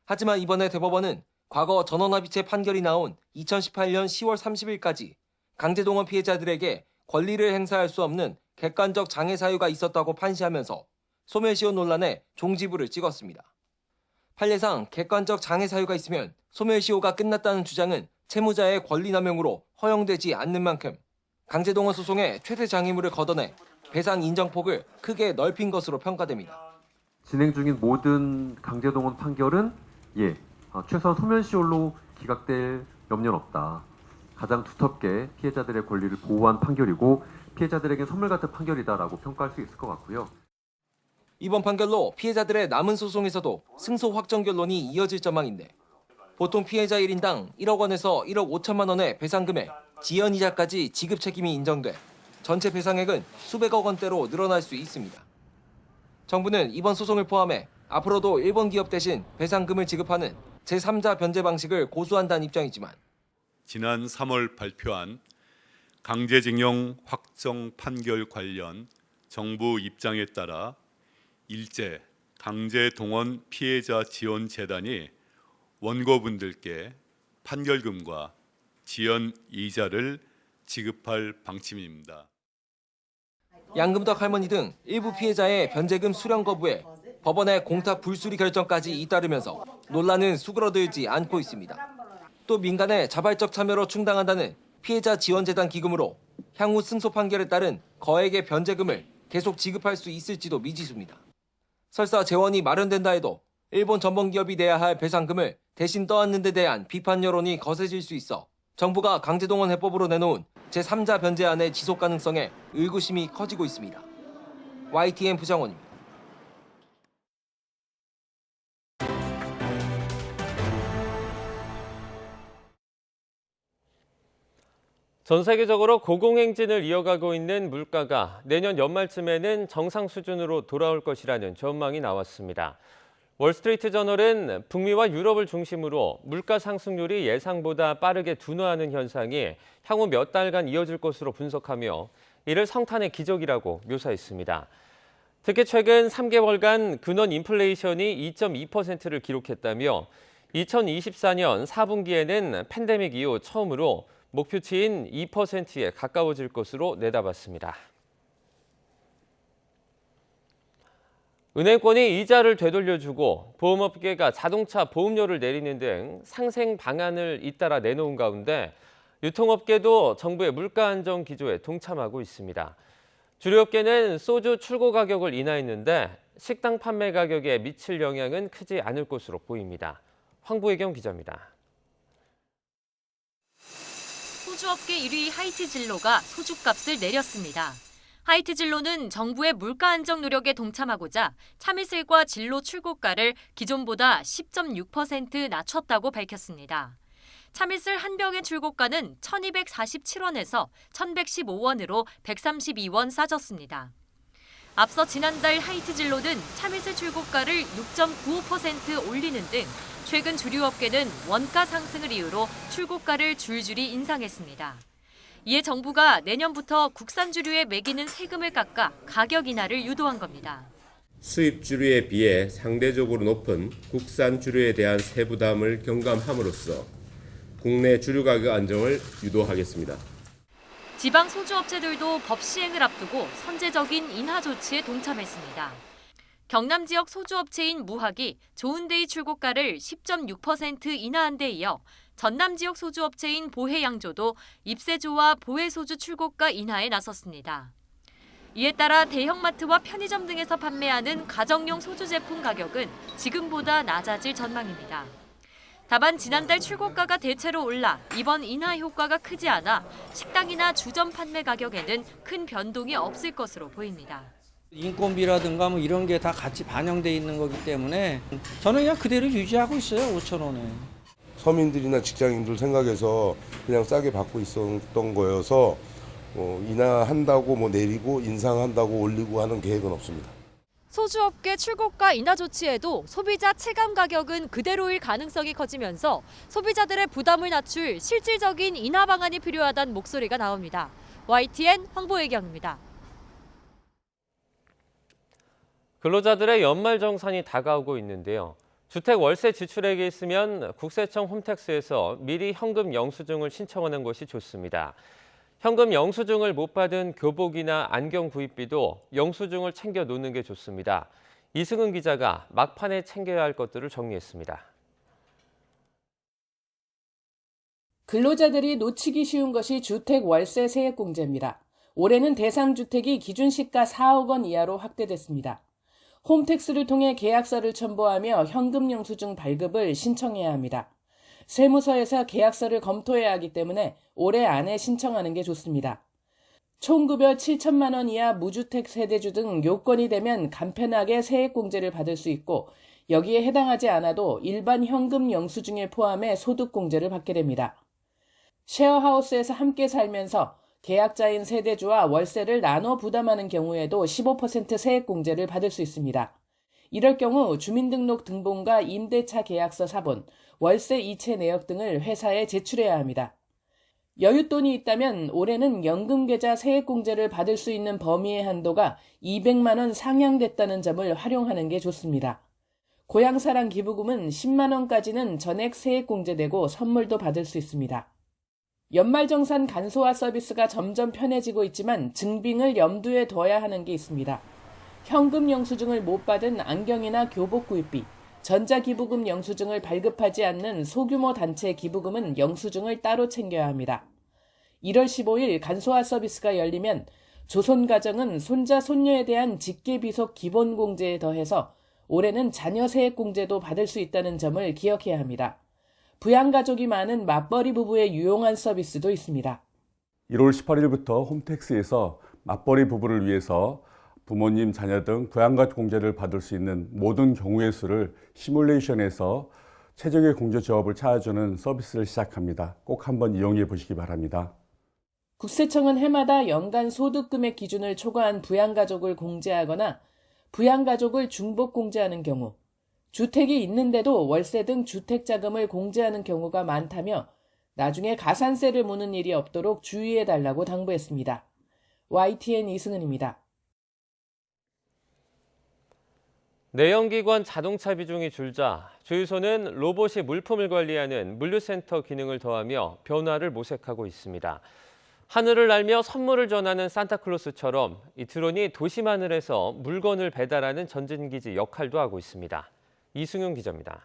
하지만 이번에 대법원은 과거 전원합의체 판결이 나온 2018년 10월 30일까지 강제동원 피해자들에게 권리를 행사할 수 없는 객관적 장애 사유가 있었다고 판시하면서 소멸시효 논란에 종지부를 찍었습니다. 판례상 객관적 장애 사유가 있으면 소멸시효가 끝났다는 주장은 채무자의 권리남용으로 허용되지 않는 만큼 강제동원 소송의 최대 장애물을 걷어내 배상 인정폭을 크게 넓힌 것으로 평가됩니다. 진행 중인 모든 강제동원 판결은 최소한 소멸시효로 기각될 염려는 없다. 가장 두텁게 피해자들의 권리를 보호한 판결이고 피해자들에게 선물 같은 판결이다라고 평가할 수 있을 것 같고요. 이번 판결로 피해자들의 남은 소송에서도 승소 확정 결론이 이어질 전망인데 보통 피해자 1인당 1억 원에서 1억 5천만 원의 배상금에 지연이자까지 지급 책임이 인정돼 전체 배상액은 수백억 원대로 늘어날 수 있습니다. 정부는 이번 소송을 포함해 앞으로도 일본 기업 대신 배상금을 지급하는 제3자 변제 방식을 고수한다는 입장이지만 지난 3월 발표한 강제징용 확정 판결 관련 정부 입장에 따라 일제 강제동원 피해자 지원재단이 원고분들께 판결금과 지연 이자를 지급할 방침입니다. 양금덕 할머니 등 일부 피해자의 변제금 수령 거부에 법원의 공탁 불수리 결정까지 잇따르면서 논란은 수그러들지 않고 있습니다. 또 민간의 자발적 참여로 충당한다는 피해자 지원재단 기금으로 향후 승소 판결에 따른 거액의 변제금을 계속 지급할 수 있을지도 미지수입니다. 설사 재원이 마련된다 해도 일본 전범기업이 내야 할 배상금을 대신 떠안는 데 대한 비판 여론이 거세질 수 있어 정부가 강제동원 해법으로 내놓은 제3자 변제안의 지속 가능성에 의구심이 커지고 있습니다. YTN 부장원입니다. 전 세계적으로 고공행진을 이어가고 있는 물가가 내년 연말쯤에는 정상 수준으로 돌아올 것이라는 전망이 나왔습니다. 월스트리트 저널은 북미와 유럽을 중심으로 물가 상승률이 예상보다 빠르게 둔화하는 현상이 향후 몇 달간 이어질 것으로 분석하며 이를 성탄의 기적이라고 묘사했습니다. 특히 최근 3개월간 근원 인플레이션이 2.2%를 기록했다며 2024년 4분기에는 팬데믹 이후 처음으로 목표치인 2%에 가까워질 것으로 내다봤습니다. 은행권이 이자를 되돌려주고 보험업계가 자동차 보험료를 내리는 등 상생 방안을 잇따라 내놓은 가운데 유통업계도 정부의 물가 안정 기조에 동참하고 있습니다. 주류업계는 소주 출고 가격을 인하했는데 식당 판매 가격에 미칠 영향은 크지 않을 것으로 보입니다. 황보혜경 기자입니다. 소주업계 1위 하이트진로가 소주값을 내렸습니다. 하이트진로는 정부의 물가 안정 노력에 동참하고자 참이슬과 진로 출고가를 기존보다 10.6% 낮췄다고 밝혔습니다. 참이슬 한 병의 출고가는 1,247원에서 1,115원으로 132원 싸졌습니다. 앞서 지난달 하이트진로는 참이슬 출고가를 6.95% 올리는 등 최근 주류업계는 원가 상승을 이유로 출고가를 줄줄이 인상했습니다. 이에 정부가 내년부터 국산 주류에 매기는 세금을 깎아 가격 인하를 유도한 겁니다. 수입 주류에 비해 상대적으로 높은 국산 주류에 대한 세부담을 경감함으로써 국내 주류 가격 안정을 유도하겠습니다. 지방 소주업체들도 법 시행을 앞두고 선제적인 인하 조치에 동참했습니다. 경남 지역 소주업체인 무학이 좋은데이 출고가를 10.6% 인하한 데 이어 전남 지역 소주업체인 보혜양조도 입세조와 보혜소주 출고가 인하에 나섰습니다. 이에 따라 대형마트와 편의점 등에서 판매하는 가정용 소주 제품 가격은 지금보다 낮아질 전망입니다. 다만 지난달 출고가가 대체로 올라 이번 인하 효과가 크지 않아 식당이나 주점 판매 가격에는 큰 변동이 없을 것으로 보입니다. 인건비라든가 뭐 이런 게 다 같이 반영돼 있는 거기 때문에 저는 그냥 그대로 유지하고 있어요. 5,000원에. 서민들이나 직장인들 생각해서 그냥 싸게 받고 있었던 거여서 인하한다고 뭐 내리고 인상한다고 올리고 하는 계획은 없습니다. 소주업계 출고가 인하 조치에도 소비자 체감 가격은 그대로일 가능성이 커지면서 소비자들의 부담을 낮출 실질적인 인하 방안이 필요하다는 목소리가 나옵니다. YTN 황보혜경입니다. 근로자들의 연말정산이 다가오고 있는데요. 주택 월세 지출액이 있으면 국세청 홈택스에서 미리 현금 영수증을 신청하는 것이 좋습니다. 현금 영수증을 못 받은 교복이나 안경 구입비도 영수증을 챙겨 놓는 게 좋습니다. 이승은 기자가 막판에 챙겨야 할 것들을 정리했습니다. 근로자들이 놓치기 쉬운 것이 주택 월세 세액공제입니다. 올해는 대상 주택이 기준 시가 4억 원 이하로 확대됐습니다. 홈택스를 통해 계약서를 첨부하며 현금 영수증 발급을 신청해야 합니다. 세무서에서 계약서를 검토해야 하기 때문에 올해 안에 신청하는 게 좋습니다. 총급여 7천만 원 이하 무주택 세대주 등 요건이 되면 간편하게 세액공제를 받을 수 있고 여기에 해당하지 않아도 일반 현금 영수증에 포함해 소득공제를 받게 됩니다. 쉐어하우스에서 함께 살면서 계약자인 세대주와 월세를 나눠 부담하는 경우에도 15% 세액공제를 받을 수 있습니다. 이럴 경우 주민등록 등본과 임대차 계약서 사본, 월세 이체 내역 등을 회사에 제출해야 합니다. 여윳돈이 있다면 올해는 연금계좌 세액공제를 받을 수 있는 범위의 한도가 200만 원 상향됐다는 점을 활용하는 게 좋습니다. 고향사랑 기부금은 10만 원까지는 전액 세액공제되고 선물도 받을 수 있습니다. 연말정산 간소화 서비스가 점점 편해지고 있지만 증빙을 염두에 둬야 하는 게 있습니다. 현금 영수증을 못 받은 안경이나 교복 구입비, 전자기부금 영수증을 발급하지 않는 소규모 단체 기부금은 영수증을 따로 챙겨야 합니다. 1월 15일 간소화 서비스가 열리면 조손가정은 손자, 손녀에 대한 직계비속 기본공제에 더해서 올해는 자녀 세액공제도 받을 수 있다는 점을 기억해야 합니다. 부양가족이 많은 맞벌이 부부에 유용한 서비스도 있습니다. 1월 18일부터 홈택스에서 맞벌이 부부를 위해서 부모님, 자녀 등 부양가족 공제를 받을 수 있는 모든 경우의 수를 시뮬레이션해서 최적의 공제 조합을 찾아주는 서비스를 시작합니다. 꼭 한번 이용해 보시기 바랍니다. 국세청은 해마다 연간 소득금액 기준을 초과한 부양가족을 공제하거나 부양가족을 중복 공제하는 경우, 주택이 있는데도 월세 등 주택자금을 공제하는 경우가 많다며 나중에 가산세를 무는 일이 없도록 주의해달라고 당부했습니다. YTN 이승은입니다. 내연기관 자동차 비중이 줄자 주유소는 로봇이 물품을 관리하는 물류센터 기능을 더하며 변화를 모색하고 있습니다. 하늘을 날며 선물을 전하는 산타클로스처럼 이 드론이 도심 하늘에서 물건을 배달하는 전진기지 역할도 하고 있습니다. 이승윤 기자입니다.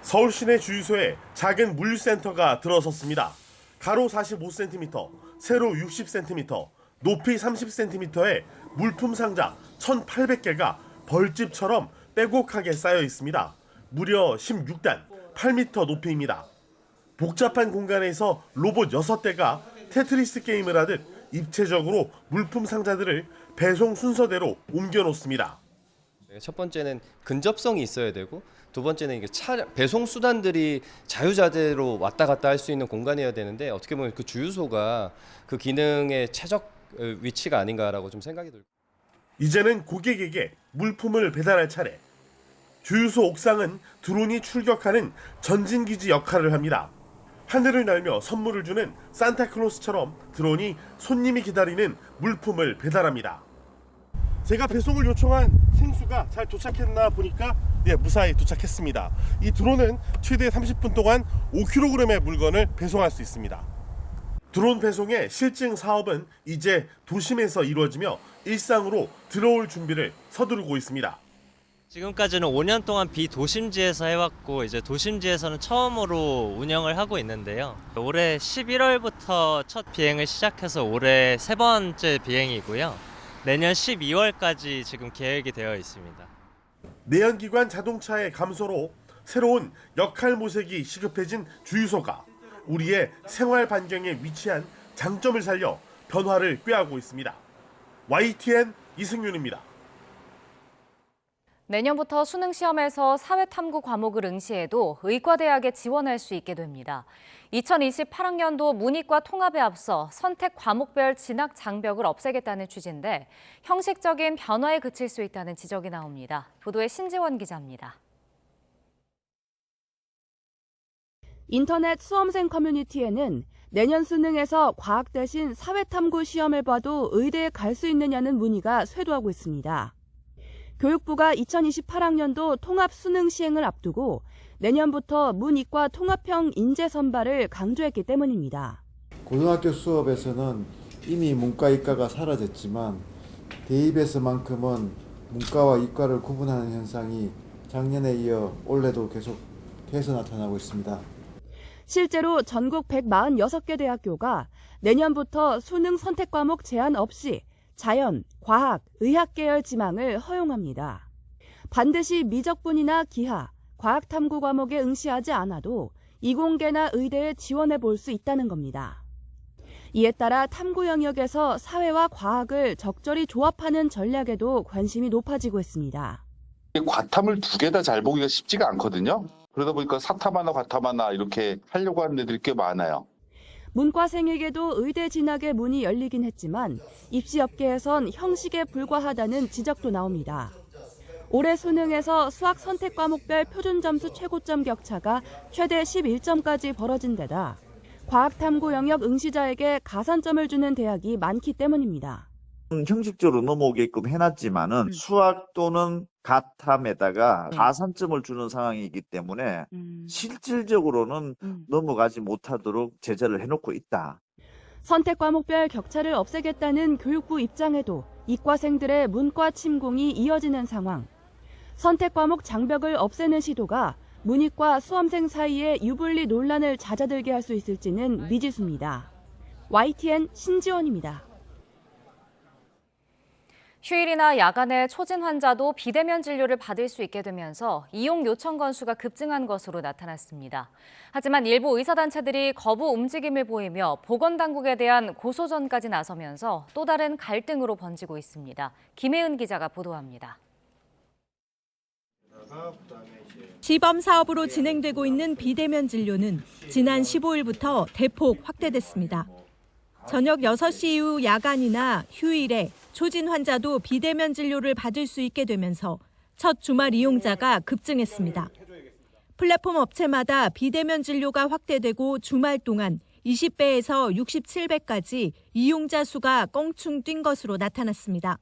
서울 시내 주유소에 작은 물류센터가 들어섰습니다. 가로 45cm, 세로 60cm, 높이 30cm의 물품 상자 1,800개가 벌집처럼 빼곡하게 쌓여 있습니다. 무려 16단, 8m 높이입니다. 복잡한 공간에서 로봇 6대가 테트리스 게임을 하듯 입체적으로 물품 상자들을 배송 순서대로 옮겨 놓습니다. 첫 번째는 근접성이 있어야 되고, 두 번째는 이게 배송 수단들이 자유자재로 왔다 갔다 할 수 있는 공간이어야 되는데, 어떻게 보면 그 주유소가 그 기능의 최적 위치가 아닌가라고 좀 생각이 들고. 이제는 고객에게 물품을 배달할 차례. 주유소 옥상은 드론이 출격하는 전진기지 역할을 합니다. 하늘을 날며 선물을 주는 산타클로스처럼 드론이 손님이 기다리는 물품을 배달합니다. 제가 배송을 요청한 생수가 잘 도착했나 보니까 무사히 도착했습니다. 이 드론은 최대 30분 동안 5kg의 물건을 배송할 수 있습니다. 드론 배송의 실증 사업은 이제 도심에서 이루어지며 일상으로 들어올 준비를 서두르고 있습니다. 지금까지는 5년 동안 비도심지에서 해왔고, 이제 도심지에서는 처음으로 운영을 하고 있는데요. 올해 11월부터 첫 비행을 시작해서 올해 3번째 비행이고요. 내년 12월까지 지금 계획이 되어 있습니다. 내연기관 자동차의 감소로 새로운 역할 모색이 시급해진 주유소가 우리의 생활 반경에 위치한 장점을 살려 변화를 꾀하고 있습니다. YTN 이승윤입니다. 내년부터 수능 시험에서 사회탐구 과목을 응시해도 의과대학에 지원할 수 있게 됩니다. 2028학년도 문이과 통합에 앞서 선택 과목별 진학 장벽을 없애겠다는 취지인데 형식적인 변화에 그칠 수 있다는 지적이 나옵니다. 보도에 신지원 기자입니다. 인터넷 수험생 커뮤니티에는 내년 수능에서 과학 대신 사회탐구 시험을 봐도 의대에 갈 수 있느냐는 문의가 쇄도하고 있습니다. 교육부가 2028학년도 통합 수능 시행을 앞두고 내년부터 문이과 통합형 인재 선발을 강조했기 때문입니다. 고등학교 수업에서는 이미 문과, 이과가 사라졌지만 대입에서만큼은 문과와 이과를 구분하는 현상이 작년에 이어 올해도 계속해서 나타나고 있습니다. 실제로 전국 146개 대학교가 내년부터 수능 선택 과목 제한 없이 자연, 과학, 의학 계열 지망을 허용합니다. 반드시 미적분이나 기하, 과학탐구 과목에 응시하지 않아도 이공계나 의대에 지원해 볼 수 있다는 겁니다. 이에 따라 탐구 영역에서 사회와 과학을 적절히 조합하는 전략에도 관심이 높아지고 있습니다. 과탐을 두 개 다 잘 보기가 쉽지가 않거든요. 그러다 보니까 사탐 하나, 과탐 하나 이렇게 하려고 하는 애들이 꽤 많아요. 문과생에게도 의대 진학의 문이 열리긴 했지만 입시 업계에선 형식에 불과하다는 지적도 나옵니다. 올해 수능에서 수학 선택 과목별 표준 점수 최고점 격차가 최대 11점까지 벌어진 데다 과학탐구 영역 응시자에게 가산점을 주는 대학이 많기 때문입니다. 형식적으로 넘어오게끔 해놨지만은 수학 또는 가탐에다가 가산점을 주는 상황이기 때문에 실질적으로는 넘어가지 못하도록 제재를 해놓고 있다. 선택 과목별 격차를 없애겠다는 교육부 입장에도 이과생들의 문과 침공이 이어지는 상황. 선택 과목 장벽을 없애는 시도가 문이과 수험생 사이에 유불리 논란을 잦아들게 할 수 있을지는 미지수입니다. YTN 신지원입니다. 휴일이나 야간에 초진 환자도 비대면 진료를 받을 수 있게 되면서 이용 요청 건수가 급증한 것으로 나타났습니다. 하지만 일부 의사단체들이 거부 움직임을 보이며 보건당국에 대한 고소전까지 나서면서 또 다른 갈등으로 번지고 있습니다. 김혜은 기자가 보도합니다. 시범 사업으로 진행되고 있는 비대면 진료는 지난 15일부터 대폭 확대됐습니다. 저녁 6시 이후 야간이나 휴일에 초진 환자도 비대면 진료를 받을 수 있게 되면서 첫 주말 이용자가 급증했습니다. 플랫폼 업체마다 비대면 진료가 확대되고 주말 동안 20배에서 67배까지 이용자 수가 껑충 뛴 것으로 나타났습니다.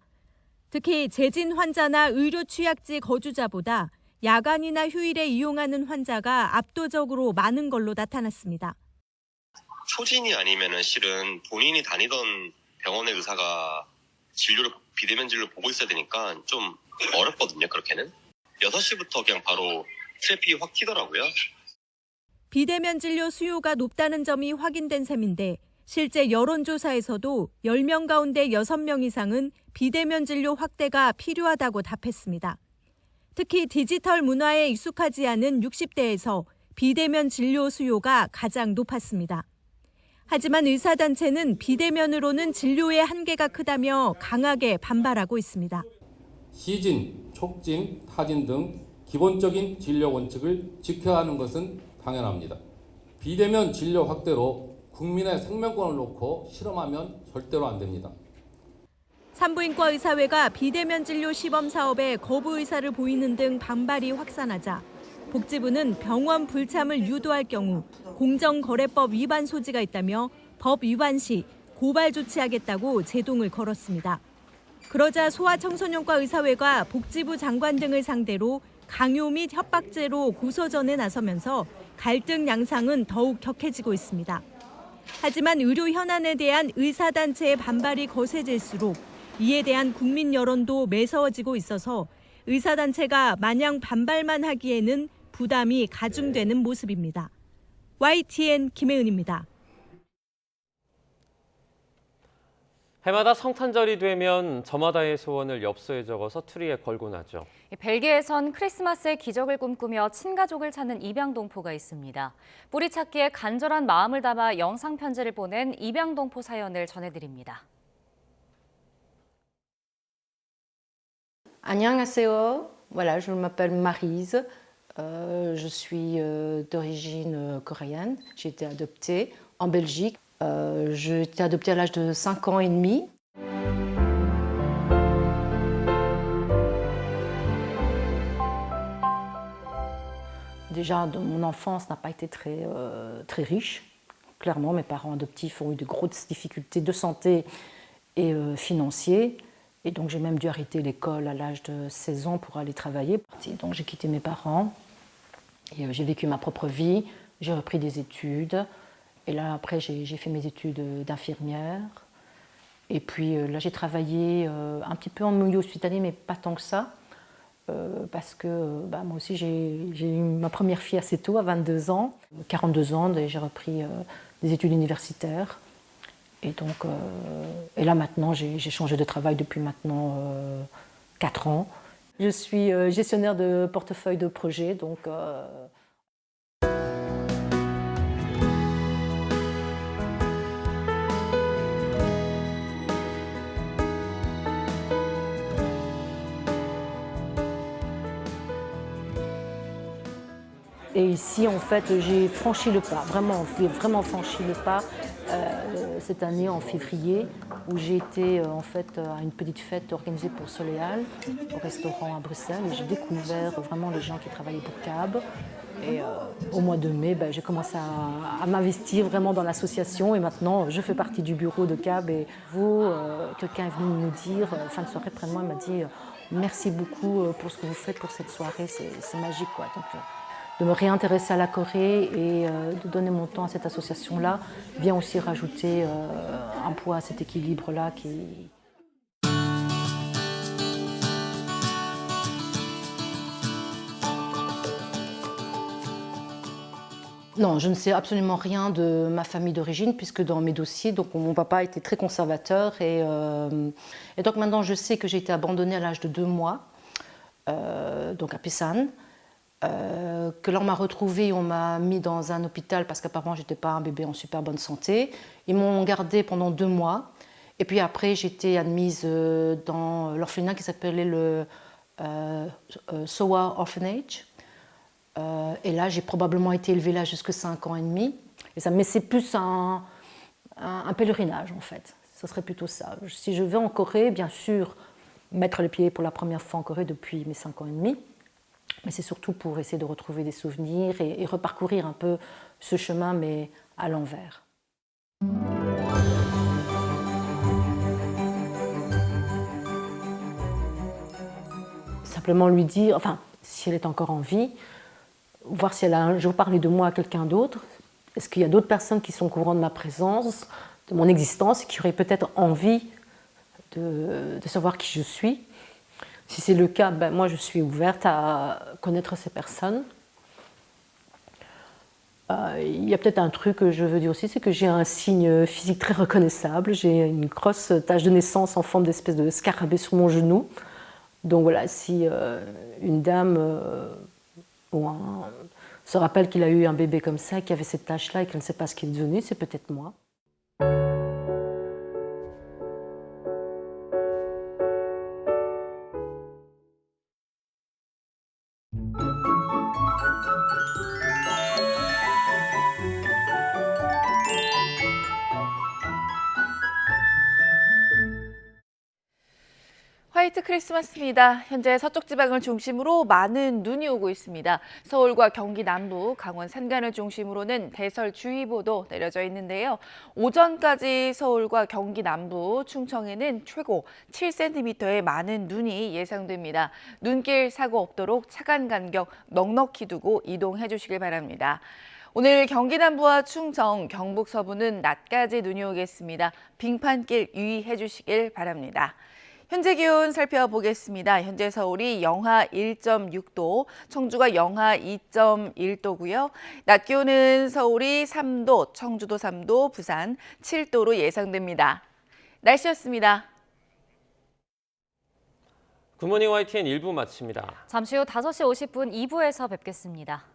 특히 재진 환자나 의료 취약지 거주자보다 야간이나 휴일에 이용하는 환자가 압도적으로 많은 걸로 나타났습니다. 초진이 아니면은 실은 본인이 다니던 병원의 의사가 비대면 진료 보고 있어야 되니까 좀 어렵거든요, 그렇게는. 6시부터 그냥 바로 트래픽이 확 튀더라고요. 비대면 진료 수요가 높다는 점이 확인된 셈인데 실제 여론조사에서도 10명 가운데 6명 이상은 비대면 진료 확대가 필요하다고 답했습니다. 특히 디지털 문화에 익숙하지 않은 60대에서 비대면 진료 수요가 가장 높았습니다. 하지만 의사단체는 비대면으로는 진료의 한계가 크다며 강하게 반발하고 있습니다. 시진, 촉진, 타진 등 기본적인 진료 원칙을 지켜야 하는 것은 당연합니다. 비대면 진료 확대로 국민의 생명권을 놓고 실험하면 절대로 안 됩니다. 산부인과 의사회가 비대면 진료 시범 사업에 거부 의사를 보이는 등 반발이 확산하자 복지부는 병원 불참을 유도할 경우 공정거래법 위반 소지가 있다며 법 위반 시 고발 조치하겠다고 제동을 걸었습니다. 그러자 소아청소년과 의사회가 복지부 장관 등을 상대로 강요 및 협박죄로 고소전에 나서면서 갈등 양상은 더욱 격해지고 있습니다. 하지만 의료 현안에 대한 의사단체의 반발이 거세질수록 이에 대한 국민 여론도 매서워지고 있어서 의사단체가 마냥 반발만 하기에는 부담이 가중되는 모습입니다. YTN 김혜은입니다. 해마다 성탄절이 되면 저마다의 소원을 엽서에 적어서 트리에 걸곤 하죠. 벨기에선 크리스마스의 기적을 꿈꾸며 친가족을 찾는 입양동포가 있습니다. 뿌리 찾기에 간절한 마음을 담아 영상 편지를 보낸 입양동포 사연을 전해드립니다. 안녕하세요. Voilà, je m'appelle Maryse. Je suis d'origine coréenne. J'ai été adoptée en Belgique. J'ai été adoptée à l'âge de 5 ans et demi. Déjà, mon enfance n'a pas été très riche. Clairement, mes parents adoptifs ont eu de grosses difficultés de santé et financières. Et donc j'ai même dû arrêter l'école à l'âge de 16 ans pour aller travailler. Donc j'ai quitté mes parents et j'ai vécu ma propre vie. J'ai repris des études et là après j'ai fait mes études d'infirmière. Et puis là j'ai travaillé un petit peu en milieu hospitalier mais pas tant que ça. Parce que moi aussi j'ai eu ma première fille assez tôt, à 22 ans. 42 ans, et j'ai repris des études universitaires. Et donc, et là maintenant, j'ai changé de travail depuis maintenant 4 ans. Je suis gestionnaire de portefeuille de projet, donc... Et ici, en fait, j'ai franchi le pas, vraiment franchi le pas cette année en février, où j'ai été en fait à une petite fête organisée pour Soleal, au restaurant à Bruxelles, et j'ai découvert vraiment les gens qui travaillaient pour CAB. Et au mois de mai, j'ai commencé à m'investir vraiment dans l'association, et maintenant je fais partie du bureau de CAB. Et vous, quelqu'un est venu nous dire, fin de soirée près de moi, il m'a dit merci beaucoup pour ce que vous faites pour cette soirée, c'est magique, quoi. Donc, de me réintéresser à la Corée et de donner mon temps à cette association-là vient aussi rajouter un poids à cet équilibre-là qui... Non, je ne sais absolument rien de ma famille d'origine puisque dans mes dossiers, donc mon papa était très conservateur et donc maintenant je sais que j'ai été abandonnée à l'âge de 2 mois, donc à Pusan. Que l'on m'a retrouvée, on m'a mis dans un hôpital parce qu'apparemment je n'étais pas un bébé en super bonne santé. Ils m'ont gardée pendant 2 mois. Et puis après, j'étais admise dans l'orphelinat qui s'appelait le Sowa Orphanage. Et là, j'ai probablement été élevée là jusqu'à 5 ans et demi. Mais c'est plus un pèlerinage en fait. Ce serait plutôt ça. Si je vais en Corée, bien sûr, mettre les pieds pour la première fois en Corée depuis mes 5 ans et demi. Mais c'est surtout pour essayer de retrouver des souvenirs et reparcourir un peu ce chemin, mais à l'envers. Simplement lui dire, enfin, si elle est encore en vie, voir si elle a un jour parlé de moi à quelqu'un d'autre. Est-ce qu'il y a d'autres personnes qui sont au courant de ma présence, de mon existence, et qui auraient peut-être envie de savoir qui je suis? Si c'est le cas, moi je suis ouverte à connaître ces personnes. Il y a peut-être un truc que je veux dire aussi, c'est que j'ai un signe physique très reconnaissable. J'ai une grosse tache de naissance en forme d'espèce de scarabée sur mon genou. Donc voilà, si une dame se rappelle qu'il a eu un bébé comme ça, qui avait cette tache-là et qu'elle ne sait pas ce qu'il est devenu, c'est peut-être moi. 화이트 크리스마스입니다. 현재 서쪽 지방을 중심으로 많은 눈이 오고 있습니다. 서울과 경기 남부, 강원 산간을 중심으로는 대설주의보도 내려져 있는데요. 오전까지 서울과 경기 남부, 충청에는 최고 7cm의 많은 눈이 예상됩니다. 눈길 사고 없도록 차간 간격 넉넉히 두고 이동해 주시길 바랍니다. 오늘 경기 남부와 충청, 경북 서부는 낮까지 눈이 오겠습니다. 빙판길 유의해 주시길 바랍니다. 현재 기온 살펴보겠습니다. 현재 서울이 영하 1.6도, 청주가 영하 2.1도고요. 낮 기온은 서울이 3도, 청주도 3도, 부산 7도로 예상됩니다. 날씨였습니다. 굿모닝 YTN 1부 마칩니다. 잠시 후 5시 50분 2부에서 뵙겠습니다.